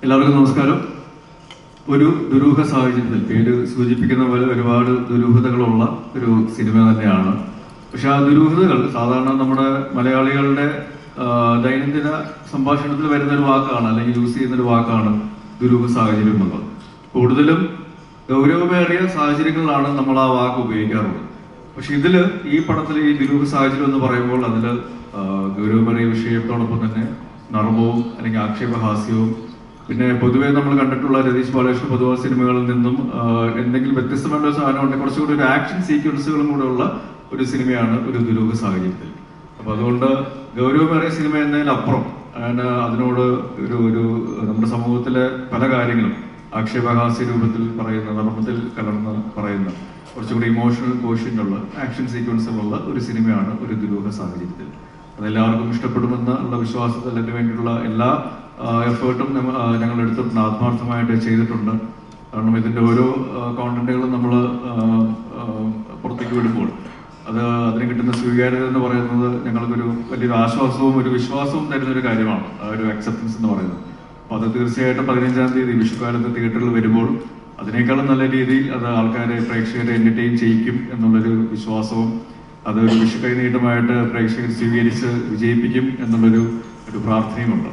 എല്ലാവർക്കും നമസ്കാരം. ഒരു ദുരൂഹ സാഹചര്യത്തിൽ പേര് സൂചിപ്പിക്കുന്ന പോലെ ഒരുപാട് ദുരൂഹതകളുള്ള ഒരു സിനിമ തന്നെയാണ്. പക്ഷെ ആ ദുരൂഹതകൾ സാധാരണ നമ്മുടെ മലയാളികളുടെ ദൈനംദിന സംഭാഷണത്തിൽ വരുന്ന ഒരു വാക്കാണ്, അല്ലെങ്കിൽ യൂസ് ചെയ്യുന്ന ഒരു വാക്കാണ് ദുരൂഹ സാഹചര്യം എന്നുള്ളത്. കൂടുതലും ഗൗരവമേറിയ സാഹചര്യങ്ങളിലാണ് നമ്മൾ ആ വാക്ക് ഉപയോഗിക്കാറുള്ളത്. പക്ഷെ ഈ പടത്തിൽ ഈ ദുരൂഹ സാഹചര്യം എന്ന് പറയുമ്പോൾ അതിൽ ഗൗരവമേറിയ വിഷയത്തോടൊപ്പം തന്നെ നർമ്മവും അല്ലെങ്കിൽ ആക്ഷേപഹാസ്യവും, പിന്നെ പൊതുവെ നമ്മൾ കണ്ടിട്ടുള്ള രതീഷ് ബാലകൃഷ്ണ പൊതുവായ സിനിമകളിൽ നിന്നും എന്തെങ്കിലും വ്യത്യസ്തമായ ഒരു സാധനം ഉണ്ടെങ്കിൽ കുറച്ചുകൂടി ഒരു ആക്ഷൻ സീക്വൻസുകളും കൂടെ ഉള്ള ഒരു സിനിമയാണ് ഒരു ദുരൂഹ സാഹചര്യത്തിൽ. അപ്പൊ അതുകൊണ്ട് ഗൗരവമേറിയ സിനിമ എന്നതിലപ്പുറം അതിനോട് ഒരു നമ്മുടെ സമൂഹത്തിലെ പല കാര്യങ്ങളും ആക്ഷേപഹാസ്യ രൂപത്തിൽ പറയുന്ന, നർമ്മത്തിൽ കലർന്ന് പറയുന്ന, കുറച്ചുകൂടി ഇമോഷണൽ കോഷ്യൻ്റുള്ള ആക്ഷൻ സീക്വൻസുകളുള്ള ഒരു സിനിമയാണ് ഒരു ദുരൂഹ സാഹചര്യത്തിൽ. അതെല്ലാവർക്കും ഇഷ്ടപ്പെടുമെന്നുള്ള വിശ്വാസത്തിൽ അതിന് വേണ്ടിയിട്ടുള്ള എല്ലാ എഫേർട്ടും ഞങ്ങൾ എടുത്തിട്ടുണ്ട്, ആത്മാർത്ഥമായിട്ട് ചെയ്തിട്ടുണ്ട്. കാരണം ഇതിൻ്റെ ഓരോ കോണ്ടന്റുകളും നമ്മൾ പുറത്തേക്ക് വിടുമ്പോൾ അതിന് കിട്ടുന്ന സ്വീകാര്യത എന്ന് പറയുന്നത് ഞങ്ങൾക്കൊരു വലിയൊരു ആശ്വാസവും ഒരു വിശ്വാസവും തരുന്നൊരു കാര്യമാണ്, ആ ഒരു അക്സെപ്റ്റൻസ് എന്ന് പറയുന്നത്. അപ്പോൾ അത് തീർച്ചയായിട്ടും 15-ാം തീയതി വിഷുക്കാലത്ത് തിയേറ്ററിൽ വരുമ്പോൾ അതിനേക്കാളും നല്ല രീതിയിൽ അത് ആൾക്കാരെ, പ്രേക്ഷകരെ എന്റർടൈൻ ചെയ്യിക്കും എന്നുള്ളൊരു വിശ്വാസവും അതൊരു വിഷു കൈനീട്ടമായിട്ട് പ്രേക്ഷകർ സ്വീകരിച്ച് വിജയിപ്പിക്കും എന്നുള്ളൊരു പ്രാർത്ഥനയുമുണ്ട്.